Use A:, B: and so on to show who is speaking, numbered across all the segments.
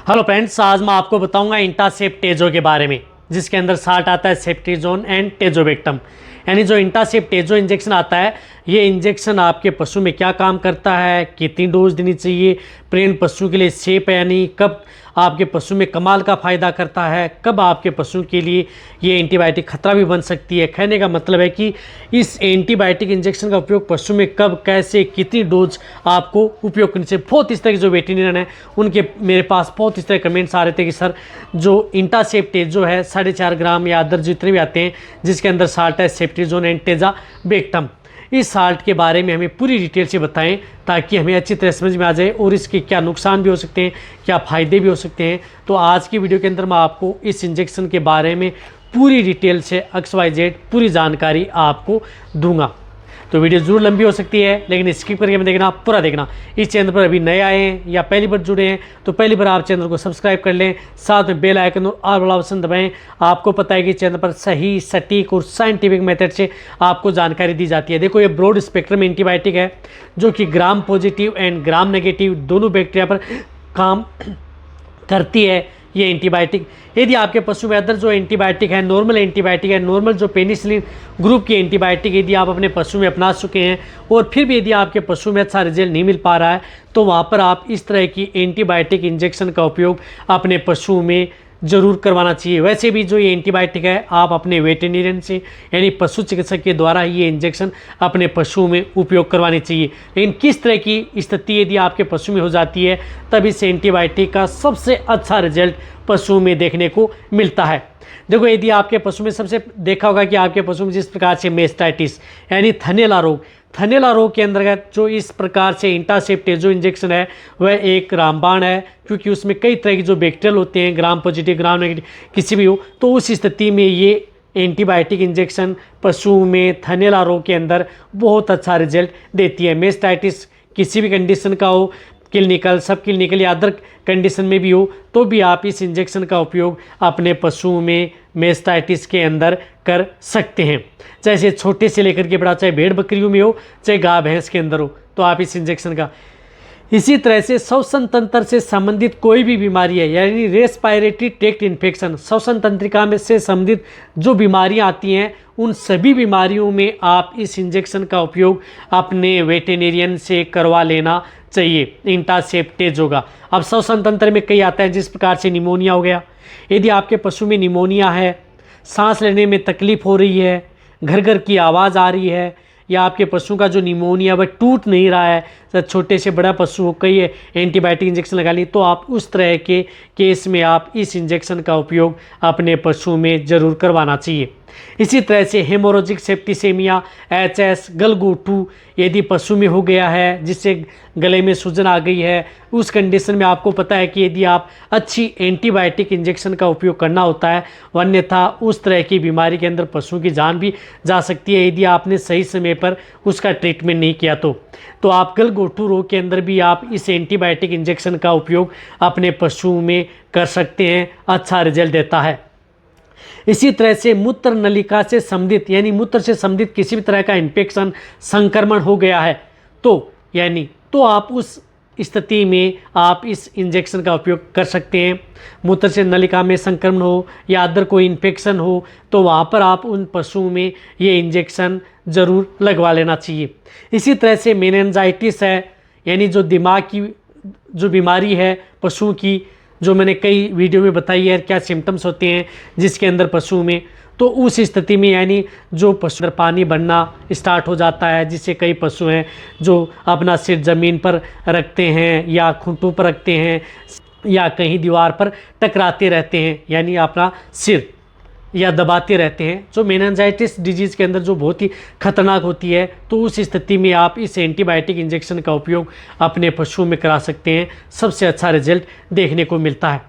A: Hello friends, आज मैं आपको बताऊंगा इंटासेप टेजो के बारे में, जिसके अंदर साल्ट आता है सेफ्ट्रीजोन एंड टेजोबेक्टम। यानी जो इंटासेप टेजो इंजेक्शन आता है, ये इंजेक्शन आपके पशु में क्या काम करता है, कितनी डोज देनी चाहिए, प्रेग्नेंट पशु के लिए सेफ है यानी, कब आपके पशु में कमाल का फ़ायदा करता है, कब आपके पशु के लिए ये एंटीबायोटिक खतरा भी बन सकती है। कहने का मतलब है कि इस एंटीबायोटिक इंजेक्शन का उपयोग पशु में कब, कैसे, कितनी डोज आपको उपयोग करनी चाहिए। बहुत इस तरह के जो वेटेरियन है उनके मेरे पास बहुत इस तरह कमेंट्स आ रहे थे कि सर जो इंटासेप टेजो है 4.5 ग्राम या अदर जितने भी आते हैं जिसके अंदर साल्ट है सेफ्ट्रीजोन एंड टेजाबेक्टम, इस साल्ट के बारे में हमें पूरी डिटेल से बताएं ताकि हमें अच्छी तरह समझ में आ जाए और इसके क्या नुकसान भी हो सकते हैं, क्या फ़ायदे भी हो सकते हैं। तो आज की वीडियो के अंदर मैं आपको इस इंजेक्शन के बारे में पूरी डिटेल से XYZ पूरी जानकारी आपको दूंगा। तो वीडियो ज़रूर लंबी हो सकती है, लेकिन स्किप करके मत देखना, पूरा देखना। इस चैनल पर अभी नए आए हैं या पहली बार जुड़े हैं तो पहली बार आप चैनल को सब्सक्राइब कर लें, साथ में बेल आइकन और ऑल वाला ऑप्शन दबाएं। आपको पता है कि चैनल पर सही, सटीक और साइंटिफिक मेथड से आपको जानकारी दी जाती है। देखो, ये ब्रॉड स्पेक्ट्रम एंटीबायोटिक है जो कि gram positive and gram negative दोनों बैक्टीरिया पर काम करती है। ये एंटीबायोटिक यदि आपके पशु में अदर जो एंटीबायोटिक है, नॉर्मल एंटीबायोटिक है, नॉर्मल जो पेनिसिलिन ग्रुप की एंटीबायोटिक यदि आप अपने पशु में अपना चुके हैं और फिर भी यदि आपके पशु में अच्छा रिजल्ट नहीं मिल पा रहा है तो वहाँ पर आप इस तरह की एंटीबायोटिक इंजेक्शन का उपयोग अपने पशु में ज़रूर करवाना चाहिए। वैसे भी जो ये एंटीबायोटिक है आप अपने वेटेरिनियन से यानी पशु चिकित्सक के द्वारा ये इंजेक्शन अपने पशु में उपयोग करवानी चाहिए। लेकिन किस तरह की स्थिति यदि आपके पशु में हो जाती है तब इस एंटीबायोटिक का सबसे अच्छा रिजल्ट पशु में देखने को मिलता है। देखो, यदि आपके पशु में सबसे देखा होगा कि आपके पशु में जिस प्रकार से मेस्टाइटिस यानी थनैला रोग के अंतर्गत जो इस प्रकार से इंटासेप टेजो इंजेक्शन है वह एक रामबाण है, क्योंकि उसमें कई तरह के जो बैक्टीरियल होते हैं, ग्राम पॉजिटिव ग्राम नेगेटिव किसी भी हो, तो उस स्थिति में ये एंटीबायोटिक इंजेक्शन पशु में थनैला रोग के अंदर बहुत अच्छा रिजल्ट देती है। मेस्टाइटिस किसी भी कंडीशन का हो, क्लिनिकल, सब क्लिनिकल या अदर कंडीशन में भी हो, तो भी आप इस इंजेक्शन का उपयोग अपने पशुओं में मेस्टाइटिस के अंदर कर सकते हैं। जैसे छोटे से लेकर के बड़ा, चाहे भेड़ बकरियों में हो चाहे गाय भैंस के अंदर हो, तो आप इस इंजेक्शन का। इसी तरह से श्वसन तंत्र से संबंधित कोई भी बीमारी है यानी रेस्पिरेटरी ट्रैक्ट इन्फेक्शन, श्वसन तंत्रिका में से संबंधित जो बीमारियां आती हैं उन सभी बीमारियों में आप इस इंजेक्शन का उपयोग अपने वेटेरिनियन से करवा लेना चाहिए। इंटासेप टेजो का अब श्वसन तंत्र में कई आता है, जिस प्रकार से निमोनिया हो गया। यदि आपके पशु में निमोनिया है, सांस लेने में तकलीफ हो रही है, घर घर की आवाज़ आ रही है, या आपके पशु का जो निमोनिया वह टूट नहीं रहा है, छोटे से बड़ा पशु हो, कई एंटीबायोटिक इंजेक्शन लगा ली, तो आप उस तरह के केस में आप इस इंजेक्शन का उपयोग अपने पशु में ज़रूर करवाना चाहिए। इसी तरह से हेमोरेजिक सेप्टिसेमिया HS गलघोटू यदि पशु में हो गया है, जिससे गले में सूजन आ गई है, उस कंडीशन में आपको पता है कि यदि आप अच्छी एंटीबायोटिक इंजेक्शन का उपयोग करना होता है, अन्यथा उस तरह की बीमारी के अंदर पशु की जान भी जा सकती है यदि आपने सही समय पर उसका ट्रीटमेंट नहीं किया। तो आप गलघोटू रोग के अंदर भी आप इस एंटीबायोटिक इंजेक्शन का उपयोग अपने पशु में कर सकते हैं, अच्छा रिजल्ट देता है। इसी तरह से मूत्र नलिका से संबंधित यानी मूत्र से संबंधित किसी भी तरह का इन्फेक्शन, संक्रमण हो गया है तो आप उस स्थिति में आप इस इंजेक्शन का उपयोग कर सकते हैं। मूत्र से नलिका में संक्रमण हो या अदर कोई इन्फेक्शन हो तो वहाँ पर आप उन पशुओं में ये इंजेक्शन ज़रूर लगवा लेना चाहिए। इसी तरह से मेनिंजाइटिस है यानी जो दिमाग की जो बीमारी है पशुओं की, जो मैंने कई वीडियो में बताई है क्या सिम्टम्स होते हैं जिसके अंदर पशु में, तो उस स्थिति में यानी जो पशु अंदर पानी बनना स्टार्ट हो जाता है, जिससे कई पशु हैं जो अपना सिर ज़मीन पर रखते हैं या खूंटों पर रखते हैं या कहीं दीवार पर टकराते रहते हैं यानी अपना सिर या दबाते रहते हैं, जो मेनिंजाइटिस डिजीज़ के अंदर जो बहुत ही खतरनाक होती है, तो उस स्थिति में आप इस एंटीबायोटिक इंजेक्शन का उपयोग अपने पशुओं में करा सकते हैं, सबसे अच्छा रिजल्ट देखने को मिलता है।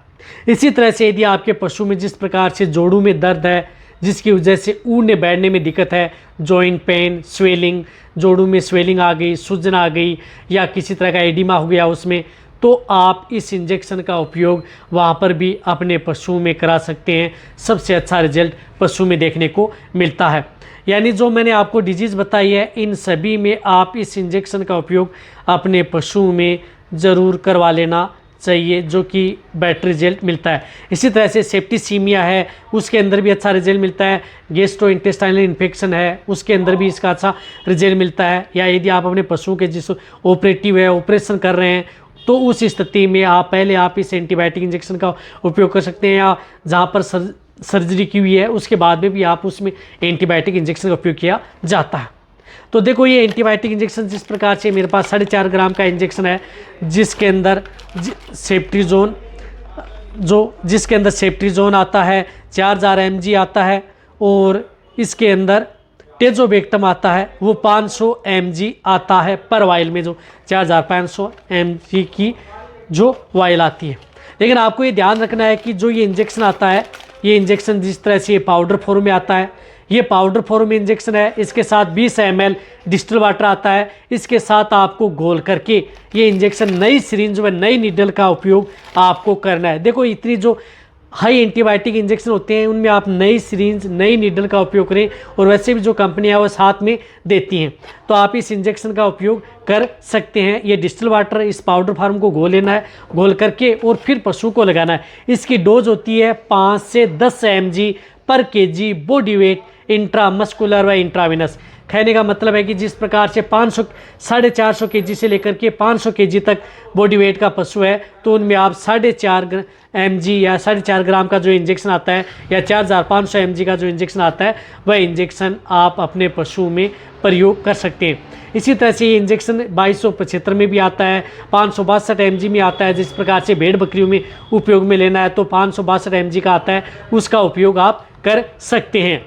A: इसी तरह से यदि आपके पशु में जिस प्रकार से जोड़ों में दर्द है, जिसकी वजह से उड़ने बैठने में दिक्कत है, जॉइंट पेन, स्वेलिंग, जोड़ों में स्वेलिंग आ गई, सूजन आ गई या किसी तरह का एडिमा हो गया उसमें, तो आप इस इंजेक्शन का उपयोग वहाँ पर भी अपने पशुओं में करा सकते हैं, सबसे अच्छा रिजल्ट पशु में देखने को मिलता है। यानी जो मैंने आपको डिजीज़ बताई है इन सभी में आप इस इंजेक्शन का उपयोग अपने पशुओं में ज़रूर करवा लेना चाहिए, जो कि बेटर रिजल्ट मिलता है। इसी तरह से सेप्टिसीमिया है, उसके अंदर भी अच्छा रिजल्ट मिलता है। गैस्ट्रोइंटेस्टाइनल इन्फेक्शन है, उसके अंदर भी इसका अच्छा रिजल्ट मिलता है। या यदि आप अपने पशुओं के जिस ऑपरेटिव है, ऑपरेशन कर रहे हैं, तो उस स्थिति में आप इस एंटीबायोटिक इंजेक्शन का उपयोग कर सकते हैं। या जहाँ पर सर्जरी की हुई है उसके बाद में भी आप उसमें एंटीबायोटिक इंजेक्शन का उपयोग किया जाता है। तो देखो ये एंटीबायोटिक इंजेक्शन जिस प्रकार से मेरे पास 4.5 ग्राम का इंजेक्शन है, जिसके अंदर सेप्ट्रीजोन आता है, 4000 mg आता है, और इसके अंदर टेजोबेक्टम आता है, वो 500 mg आता है पर वाइल में, जो 4500 mg की जो वाइल आती है। लेकिन आपको ये ध्यान रखना है कि जो ये इंजेक्शन आता है, ये इंजेक्शन जिस तरह से ये पाउडर फॉर्म में आता है, ये पाउडर फॉर्म में इंजेक्शन है, इसके साथ 20 ml डिस्टिल वाटर आता है। इसके साथ आपको घोल करके ये इंजेक्शन नई सिरिंज व नई नीडल का उपयोग आपको करना है। देखो इतनी जो हाई एंटीबायोटिक इंजेक्शन होते हैं उनमें आप नई सिरिंज नई नीडल का उपयोग करें, और वैसे भी जो कंपनियां वो साथ में देती हैं, तो आप इस इंजेक्शन का उपयोग कर सकते हैं। ये डिस्टिल वाटर इस पाउडर फार्म को घोल लेना है, घोल करके और फिर पशु को लगाना है। इसकी डोज होती है 5 से 10 mg पर kg बॉडी वेट इंट्रामस्कुलर व इंट्राविनस। कहने का मतलब है कि जिस प्रकार से 450 kg से लेकर के 500 kg तक बॉडी वेट का पशु है, तो उनमें आप 4.5 mg या 4.5 ग्राम का जो इंजेक्शन आता है, या 4500 mg का जो इंजेक्शन आता है, वह इंजेक्शन आप अपने पशु में प्रयोग कर सकते हैं। इसी तरह से ये इंजेक्शन 2275 में भी आता है, 562 mg में आता है। जिस प्रकार से भेड़ बकरियों में उपयोग में लेना है तो 562 mg का आता है, उसका उपयोग आप कर सकते हैं।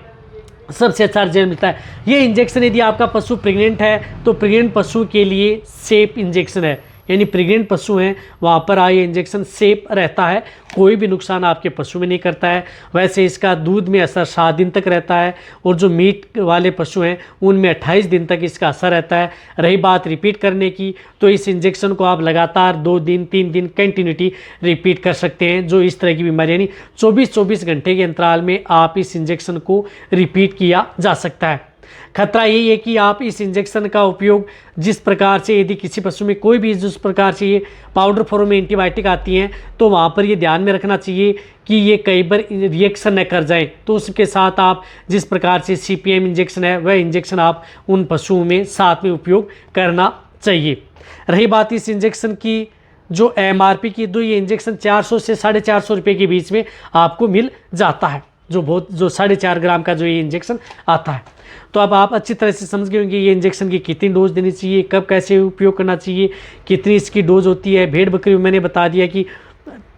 A: सबसे अच्छा रिजल्ट मिलता है। ये इंजेक्शन यदि आपका पशु प्रेग्नेंट है तो प्रेग्नेंट पशु के लिए सेफ इंजेक्शन है, यानी प्रेग्नेंट पशु हैं वहाँ पर ये इंजेक्शन सेफ रहता है, कोई भी नुकसान आपके पशु में नहीं करता है। वैसे इसका दूध में असर 7 दिन तक रहता है, और जो मीट वाले पशु हैं उनमें 28 दिन तक इसका असर रहता है। रही बात रिपीट करने की, तो इस इंजेक्शन को आप लगातार 2 दिन 3 दिन कंटिन्यूटी रिपीट कर सकते हैं। जो इस तरह की बीमारी, यानी 24-24 घंटे के अंतराल में आप इस इंजेक्शन को रिपीट किया जा सकता है। खतरा यही है कि आप इस इंजेक्शन का उपयोग जिस प्रकार से, यदि किसी पशु में कोई भी जिस प्रकार से ये पाउडर फॉर्म में एंटीबायोटिक आती हैं, तो वहाँ पर ये ध्यान में रखना चाहिए कि ये कई बार रिएक्शन न कर जाएं। तो उसके साथ आप जिस प्रकार से CPM इंजेक्शन है, वह इंजेक्शन आप उन पशुओं में साथ में उपयोग करना चाहिए। रही बात इस इंजेक्शन की जो MRP की, तो ये इंजेक्शन 400 से 450 रुपये के बीच में आपको मिल जाता है, जो 4.5 ग्राम का जो ये इंजेक्शन आता है। तो अब आप अच्छी तरह से समझ गए होंगे ये इंजेक्शन की कितनी डोज देनी चाहिए, कब कैसे उपयोग करना चाहिए, कितनी इसकी डोज होती है। भेड़ बकरी में मैंने बता दिया कि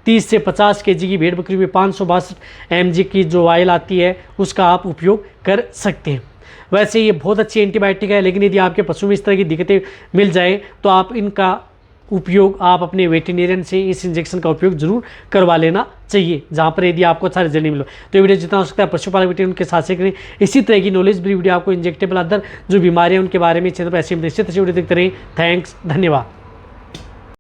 A: 30 से 50 kg की भेड़ बकरी में 562 mg की जो वाइल आती है उसका आप उपयोग कर सकते हैं। वैसे ये बहुत अच्छी एंटीबायोटिक है, लेकिन यदि आपके पशु में इस तरह की दिक्कतें मिल जाए तो आप इनका उपयोग आप अपने वेटरनरियन से इस इंजेक्शन का उपयोग जरूर करवा लेना चाहिए, जहाँ पर यदि आपको अच्छा रिजल्ट नहीं मिलो। तो ये वीडियो जितना हो सकता है पशुपालक वेटरनरियन के साथ से करें। इसी तरह की नॉलेज भरी वीडियो आपको इंजेक्टेबल अदर जो बीमारियां उनके बारे में चैनल पर ऐसी निश्चित अच्छी वीडियो देखते रहें। थैंक्स, धन्यवाद।